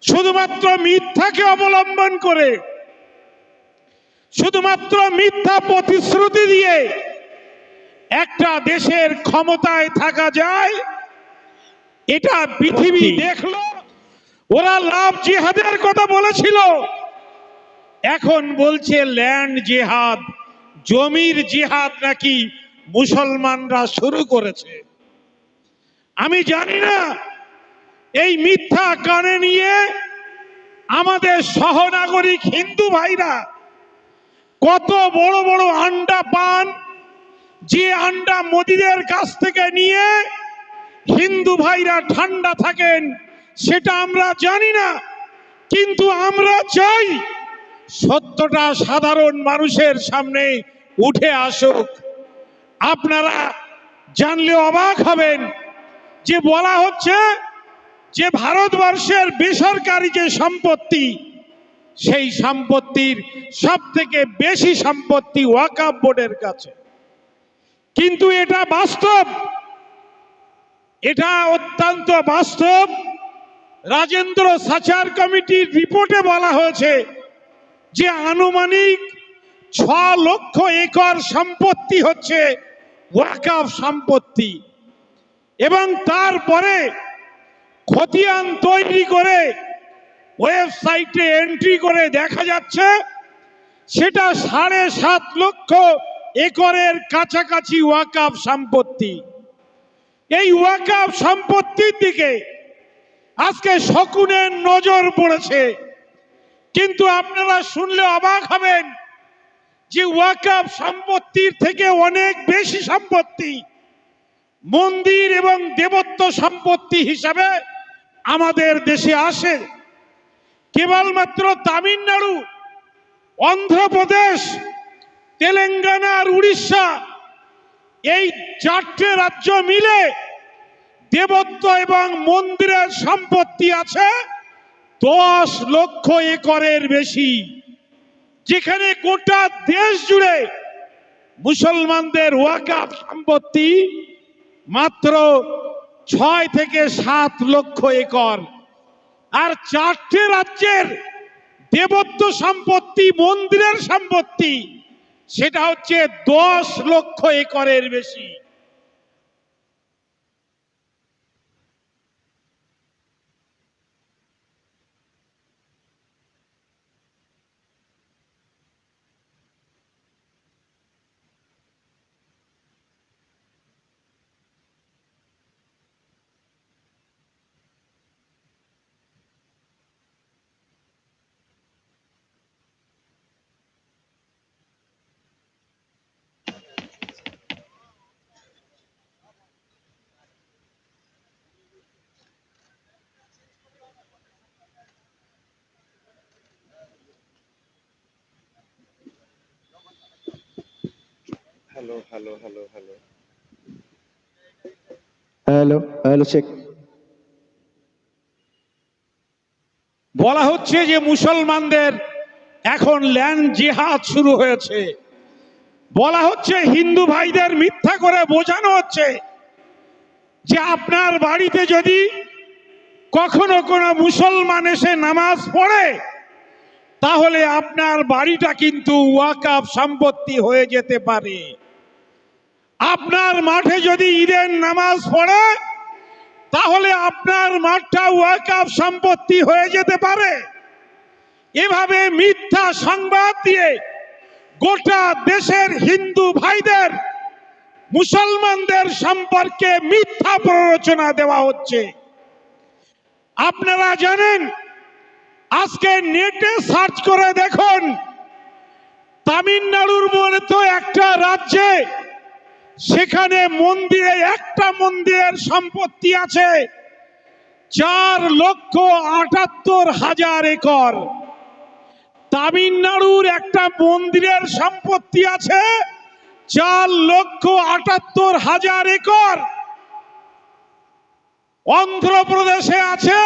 শুধুমাত্র মিথ্যাকে অবলম্বন করে, শুধুমাত্র মিথ্যা প্রতিশ্রুতি দিয়ে একটা দেশের ক্ষমতায় থাকা যায়, এটা পৃথিবী দেখলো। ওরা লাভ জিহাদের কথা বলেছিল, এখন বলছে ল্যান্ড জিহাদ, জমির জিহাদ নাকি মুসলমানরা শুরু করেছে। আমি জানি না এই মিথ্যা কানে নিয়ে আমাদের সহনাগরিক হিন্দু ভাইরা কত বড় বড় আন্ডা পান, যে আন্ডা মোদিদের কাছ থেকে নিয়ে হিন্দু ভাইরা ঠান্ডা থাকেন সেটা আমরা জানি না, কিন্তু আমরা চাই সত্যটা সাধারণ মানুষের সামনে উঠে আসুক। আপনারা জানলে অবাক হবেন যে বলা হচ্ছে যে ভারতবর্ষের বেসরকারি যে সম্পত্তি, সেই সম্পত্তির সব থেকে বেশি সম্পত্তি ওয়াকফ বোর্ডের কাছে। কিন্তু এটা বাস্তব, এটা অত্যন্ত বাস্তব। রাজেন্দ্র সাচার কমিটির রিপোর্টে বলা হয়েছে যে আনুমানিক 6 লক্ষ একর সম্পত্তি হচ্ছে ওয়াকফ সম্পত্তি, এবং তারপরে খতিয়ান তৈরি করে ওয়েবসাইটে এন্ট্রি করে দেখা যাচ্ছে সেটা 7.5 লক্ষ একরের কাছাকাছি ওয়াকফ সম্পত্তি। এই ওয়াকফ সম্পত্তির দিকে আজকে শকুনের নজর পড়েছে, কিন্তু আপনারা শুনলে অবাক হবেন যে ওয়াকফ সম্পত্তির থেকে অনেক বেশি সম্পত্তি মন্দির এবং দেবত্ব সম্পত্তি হিসাবে আমাদের দেশে আসে। কেবলমাত্র তামিলনাড়ু, অন্ধ্রপ্রদেশ, তেলেঙ্গানা আর উড়িষ্যা, এই 4টে রাজ্য মিলে দেবত্ব এবং মন্দিরের সম্পত্তি আছে 10 লক্ষ একরের বেশি, যেখানে গোটা দেশ জুড়ে মুসলমানদের ওয়াকফ সম্পত্তি মাত্র 6 থেকে 7 লক্ষ একর। আর 4টে রাজ্যের দেবত্ব সম্পত্তি, মন্দিরের সম্পত্তি, সেটা হচ্ছে 10 লক্ষ একরের বেশি। Hello hello hello hello hello hello check. বলা হচ্ছে যে মুসলমানদের এখন ল্যান্ড জিহাদ শুরু হয়েছে। বলা হচ্ছে হিন্দু ভাইদের মিথ্যা করে বোঝানো হচ্ছে যে আপনার বাড়িতে যদি কখনো কোনো মুসলমান এসে নামাজ পড়ে তাহলে আপনার বাড়িটা কিন্তু ওয়াকফ সম্পত্তি হয়ে যেতে পারে। আপনার মাঠে যদি ঈদের নামাজ পড়ে তাহলে আপনার মাঠটা ওয়াকফ সম্পত্তি হয়ে যেতে পারে। এভাবে মিথ্যা সংবাদ দিয়ে গোটা দেশের হিন্দু ভাইদের মুসলমানদের সম্পর্কে মিথ্যা প্ররোচনা দেওয়া হচ্ছে। আপনারা জানেন, আজকে নেটে সার্চ করে দেখুন, তামিলনাড়ুর মতো একটা রাজ্যে সেখানে মন্দিরে, একটা মন্দিরের সম্পত্তি আছে 4,78,000 একর। তামিলনাড়ুর একটা মন্দিরের সম্পত্তি আছে 4,78,000 একর। অন্ধ্রপ্রদেশে আছে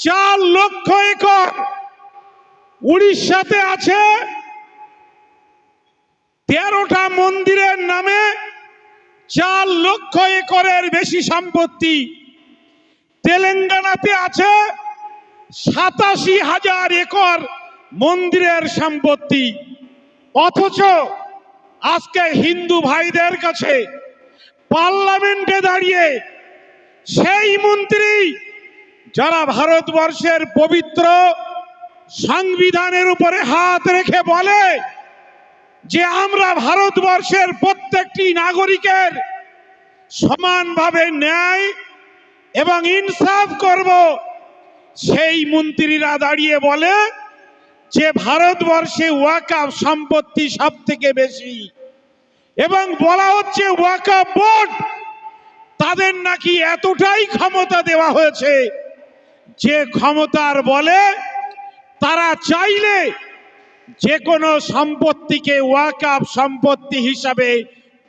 4 লক্ষ একর। উড়িষ্যাতে আছে 13টা মন্দিরের নামে 4 লক্ষ একরের বেশি সম্পত্তি। তেলেঙ্গানাতে আছে ৮৭,০০০ একর মন্দিরের সম্পত্তি, অথচ আজকে হিন্দু ভাইদের কাছে পার্লামেন্টে দাঁড়িয়ে সেই মন্ত্রী যারা ভারতবর্ষের পবিত্র সংবিধানের উপরে হাত রেখে বলে যে আমরা ভারতবর্ষের প্রত্যেকটি নাগরিকের সমানভাবে ন্যায় এবং ইনসাফ করব, সেই মন্ত্রীরা দাঁড়িয়ে বলে যে ভারতবর্ষে ওয়াকফ সম্পত্তি সব থেকে বেশি, এবং বলা হচ্ছে ওয়াকফ বোর্ড তাদের নাকি এতটাই ক্ষমতা দেওয়া হয়েছে যে ক্ষমতার বলে তারা চাইলে যে কোনো সম্পত্তিকে ওয়াকফ সম্পত্তি হিসাবে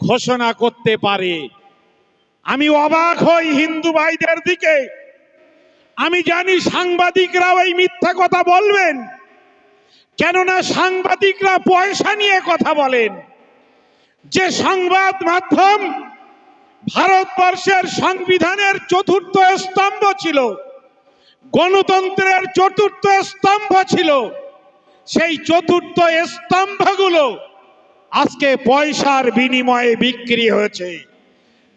ঘোষণা করতে পারে। আমি অবাক হই হিন্দু ভাইদের দিকে। আমি জানি সাংবাদিকরাও এই মিথ্যা কথা বলবেন, কেননা সাংবাদিকরা পয়সা নিয়ে কথা বলেন। যে সংবাদ মাধ্যম ভারতবর্ষের সংবিধানের চতুর্থ স্তম্ভ ছিল, গণতন্ত্রের চতুর্থ স্তম্ভ ছিল, সেই চতুর্থ স্তম্ভগুলো আজকে পয়সার বিনিময়ে বিক্রি হয়েছে।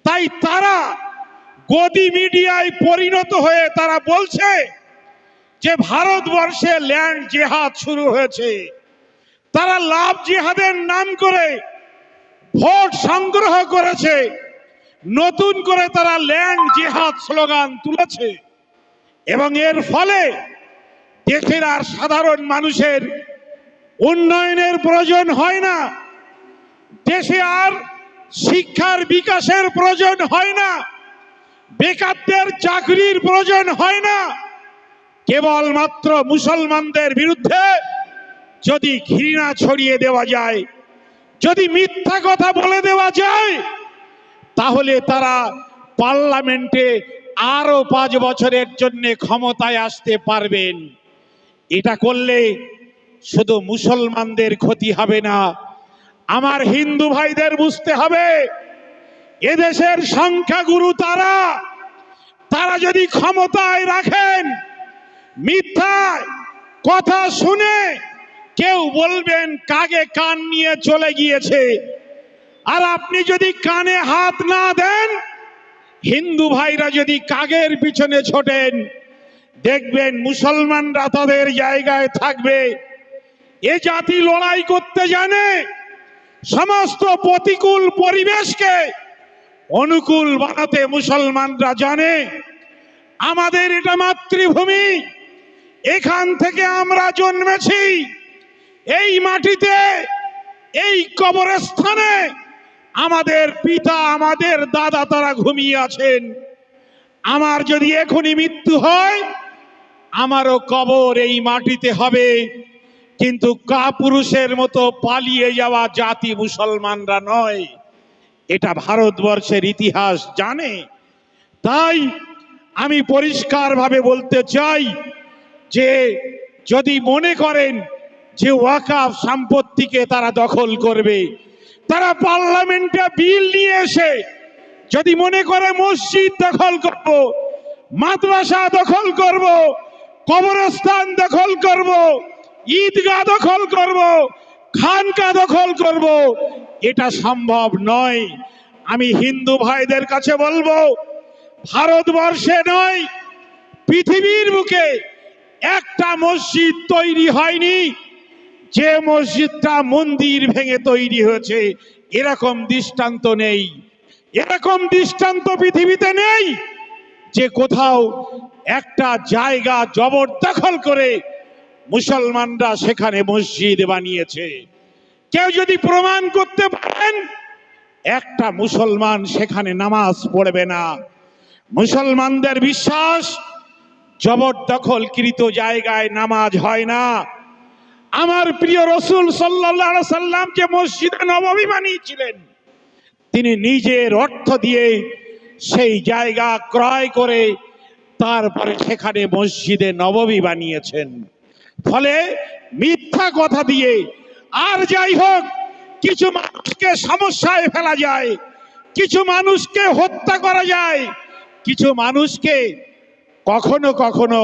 তাই তারা গদি মিডিয়ায় পরিণত হয়ে তারা বলছে যে ভারতবর্ষে ল্যান্ড জেহাদ শুরু হয়েছে। তারা লাভ জেহাদের নাম করে ভোট সংগ্রহ করেছে, নতুন করে তারা ল্যান্ড জেহাদ স্লোগান তুলেছে, এবং এর ফলে দেশের আর সাধারণ মানুষের উন্নয়নের প্রয়োজন হয় না, দেশে আর শিক্ষার বিকাশের প্রয়োজন হয় না, বেকারদের চাকরির প্রয়োজন হয় না। কেবলমাত্র মুসলমানদের বিরুদ্ধে যদি ঘৃণা ছড়িয়ে দেওয়া যায়, যদি মিথ্যা কথা বলে দেওয়া যায়, তাহলে তারা পার্লামেন্টে আরো 5 বছরের জন্য ক্ষমতায় আসতে পারবেন। এটা করলে শুধু মুসলমানদের ক্ষতি হবে না, আমার হিন্দু ভাইদের বুঝতে হবে এদেশের সংখ্যাগুরু তারা। তারা যদি ক্ষমতায় রাখেন, মিথ্যা কথা শুনে কেউ বলবেন কাগে কান নিয়ে চলে গিয়েছে, আর আপনি যদি কানে হাত না দেন, হিন্দু ভাইরা যদি কাগের পিছনে ছোটেন, দেখবেন মুসলমানরা তাদের জায়গায় থাকবে। এ জাতি লড়াই করতে জানে, সমস্ত প্রতিকূল পরিবেশকে অনুকূল বানাতে মুসলমানরা জানে। আমাদের এটা মাতৃভূমি, এখান থেকে আমরা জন্মেছি, এই মাটিতে, এই কবরস্থানে আমাদের পিতা, আমাদের দাদা তারা ঘুমিয়ে আছেন। আমার যদি এখনই মৃত্যু হয়, আমারও কবর এই মাটিতে হবে, কিন্তু কাপুরুষের মতো পালিয়ে যাওয়া জাতি মুসলমানরা নয়, এটা ভারতবর্ষের ইতিহাস জানে। তাই আমি পরিষ্কারভাবে বলতে চাই যে যদি মনে করেন যে ওয়াকফ সম্পত্তিকে তারা দখল করবে, তারা পার্লামেন্টে বিল নিয়ে এসে যদি মনে করে মসজিদ দখল করব, মাদ্রাসা দখল করব, কবরস্থান দখল করব, ঈদগাহ দখল করব, খানকা দখল করব, এটা সম্ভব নয়। আমি হিন্দু ভাইদের কাছে বলবো, ভারতবর্ষে নয়, পৃথিবীর বুকে একটা মসজিদ তৈরি হয়নি যে মসজিদটা মন্দির ভেঙে তৈরি হয়েছে, এরকম দৃষ্টান্ত নেই। এরকম দৃষ্টান্ত পৃথিবীতে নেই যে কোথাও একটা জায়গা জবরদখল করে মুসলমানরা সেখানে মসজিদ বানিয়েছে। কেউ যদি প্রমাণ করতে পারেন, একটা মুসলমান সেখানে নামাজ পড়বে না। মুসলমানদের বিশ্বাস জবরদখলকৃত জায়গায় নামাজ হয় না। আমার প্রিয় রসুল সাল্লাল্লাহু আলাইহি সাল্লাম যে মসজিদে নববী বানিয়েছিলেন, তিনি নিজের অর্থ দিয়ে সেই জায়গা ক্রয় করে তারপরে সেখানে মসজিদে নববী বানিয়েছেন। ফলে মিথ্যা কথা দিয়ে আর যাই হোক, কিছু মানুষকে সমস্যায় ফেলা যায়, কিছু মানুষকে হত্যা করা যায়, কিছু মানুষকে কখনো কখনো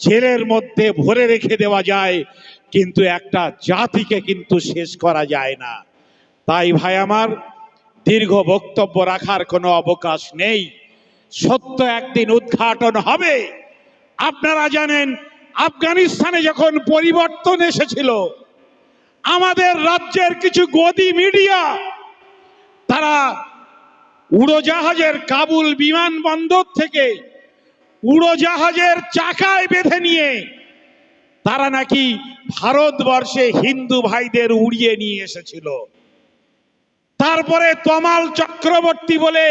জেলের মধ্যে ভরে রেখে দেওয়া যায়, কিন্তু একটা জাতিকে কিন্তু শেষ করা যায় না। তাই ভাই আমার, দীর্ঘ বক্তব্য রাখার কোনো অবকাশ নেই। সত্য একদিন উদ্ঘাটন হবে। আপনারা জানেন, আফগানিস্তানে যখন পরিবর্তন এসেছিল, আমাদের রাজ্যের কিছু গদি মিডিয়া তারা উড়োজাহাজের কাবুল বিমানবন্দর থেকে উড়োজাহাজের চাকায় বেঁধে নিয়ে তারা নাকি ভারতবর্ষে হিন্দু ভাইদের উড়িয়ে নিয়ে এসেছিল। তারপরে তমাল চক্রবর্তী বলে,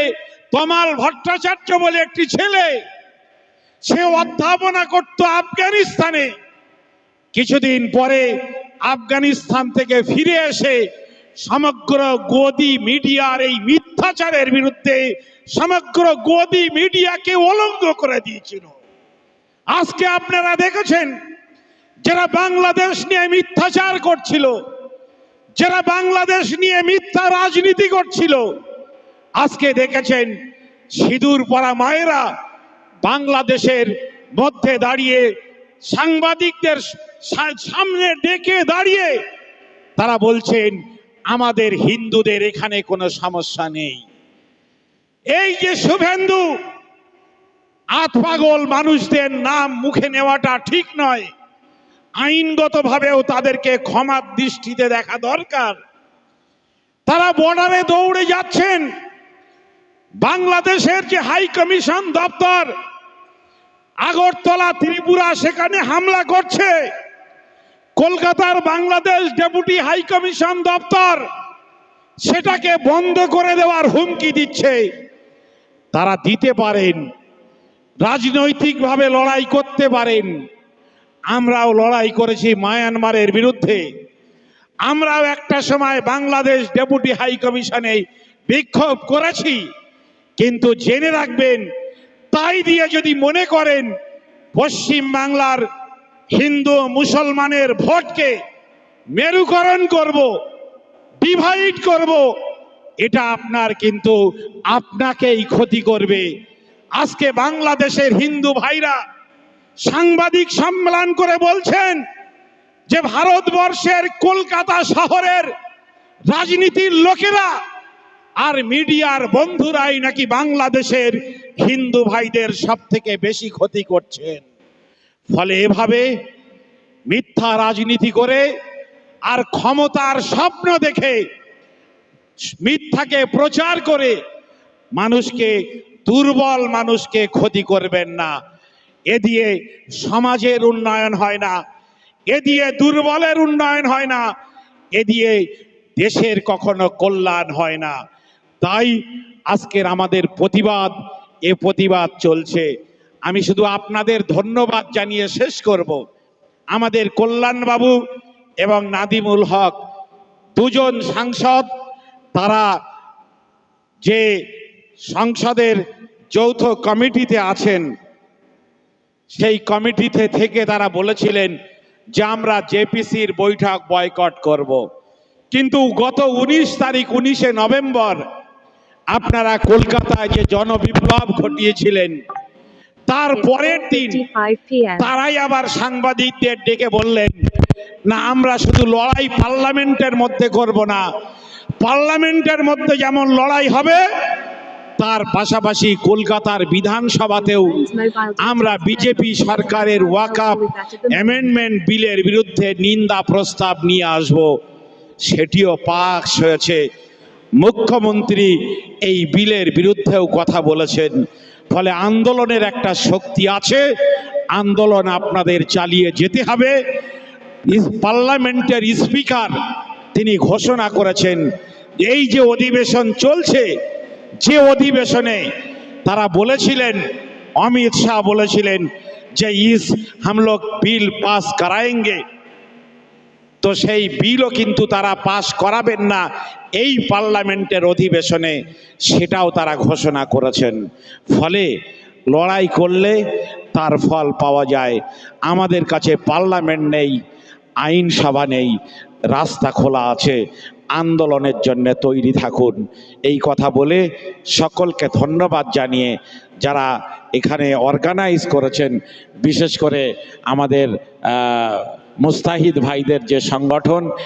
তমাল ভট্টাচার্য বলে একটি ছেলে, সে অধ্যাপনা করত আফগানিস্তানে। কিছুদিন পরে আফগানিস্তান থেকে ফিরে এসে সমগ্র গদি মিডিয়ার এই মিথ্যাচারের বিরুদ্ধে সমগ্র গদি মিডিয়াকে অলঙ্গ করে দিয়েছিল। আজকে আপনারা দেখেছেন, যারা বাংলাদেশ নিয়ে মিথ্যাচার করছিল, যারা বাংলাদেশ নিয়ে মিথ্যা রাজনীতি করছিল, আজকে দেখেছেন সিঁদুর পরা মায়েরা বাংলাদেশের মধ্যে দাঁড়িয়ে সাংবাদিকদের সামনে ডেকে দাঁড়িয়ে তারা বলছেন আমাদের হিন্দুদের এখানে কোনো সমস্যা নেই। এই যে শুভেন্দু, আতপাগল মানুষদের নাম মুখে নেওয়াটা ঠিক নয়। আইনগতভাবেও তাদেরকে ক্ষমার দৃষ্টিতে দেখা দরকার। তারা বর্ডারে দৌড়ে যাচ্ছেন। বাংলাদেশের যে হাই কমিশন দপ্তর আগরতলা ত্রিপুরা, সেখানে হামলা করছে। কলকাতার বাংলাদেশ ডেপুটি হাই কমিশন দপ্তর সেটাকে বন্ধ করে দেওয়ার হুমকি দিচ্ছে। তারা দিতে পারেন, রাজনৈতিকভাবে লড়াই করতে পারেন। আমরাও লড়াই করেছি মায়ানমারের বিরুদ্ধে। আমরাও একটা সময় বাংলাদেশ ডেপুটি হাই কমিশনে বিক্ষোভ করেছি। কিন্তু জেনে রাখবেন, তাই দিয়ে যদি মনে করেন পশ্চিম বাংলার হিন্দু মুসলমানের ভোটকে মেরুকরণ করব, ডিভাইড করব, এটা আপনার কিন্তু আপনাকেই ক্ষতি করবে। আজকে বাংলাদেশের হিন্দু ভাইরা সাংবাদিক সম্মেলন করে বলছেন যে ভারতবর্ষের কলকাতা শহরের রাজনীতির লোকেরা আর মিডিয়ার বন্ধুরাই নাকি বাংলাদেশের হিন্দু ভাইদের সব থেকে বেশি ক্ষতি করছেন। ফলে এভাবে মিথ্যা রাজনীতি করে আর ক্ষমতার স্বপ্ন দেখে মিথ্যাকে প্রচার করে মানুষকে, দুর্বল মানুষকে ক্ষতি করবেন না। এ দিয়ে সমাজের উন্নয়ন হয় না, এ দিয়ে দুর্বলের উন্নয়ন হয় না, এ দিয়ে দেশের কখনো কল্যাণ হয় না। তাই আজকের আমাদের প্রতিবাদ, এ প্রতিবাদ চলছে। আমি শুধু আপনাদের ধন্যবাদ জানিয়ে শেষ করব। আমাদের কল্যাণবাবু এবং নাদিমুল হক দুজন সাংসদ, তারা যে সংসদের যৌথ কমিটিতে আছেন, সেই কমিটিতে থেকে তারা বলেছিলেন যে আমরা জেপিসির বৈঠক বয়কট করব। কিন্তু গত 19 তারিখ, 19শে নভেম্বর আপনারা কলকাতায় যে জনবিপ্লব ঘটিয়েছিলেন, তার পরের দিন তারাই আবার সাংবাদিকদের ডেকে বললেন, না আমরা শুধু লড়াই পার্লামেন্টের মধ্যে করব না, পার্লামেন্টের মধ্যে যেমন লড়াই হবে তার পাশাপাশি কলকাতার বিধানসভাতেও আমরা বিজেপি সরকারের ওয়াকফ অ্যামেন্ডমেন্ট বিলের বিরুদ্ধে নিন্দা প্রস্তাব নিয়ে আসব। সেটিও পাস হয়েছে। মুখ্যমন্ত্রী এই বিলের বিরুদ্ধেও কথা বলেছেন। ফলে আন্দোলনের একটা শক্তি আছে, আন্দোলন আপনাদের চালিয়ে যেতে হবে। পার্লামেন্টের স্পিকার তিনি ঘোষণা করেছেন, এই যে অধিবেশন চলছে, যে অধিবেশনে তারা বলেছিলেন, অমিত শাহ বলেছিলেন যে हम लोग বিল পাস कराएंगे, তো সেই বিলও কিন্তু তারা পাস করাবেন না এই পার্লামেন্টের অধিবেশনে, সেটাও তারা ঘোষণা করেছেন। ফলে লড়াই করলে তার ফল পাওয়া যায়। আমাদের কাছে পার্লামেন্ট নেই, আইনসভা নেই, রাস্তা খোলা আছে। আন্দোলনের জন্য তৈরি থাকুন। এই কথা বলে সকলকে ধন্যবাদ জানিয়ে যারা এখানে অর্গানাইজ করেছেন, বিশেষ করে আমাদের মুস্তাহিদ ভাইদের যে সংগঠন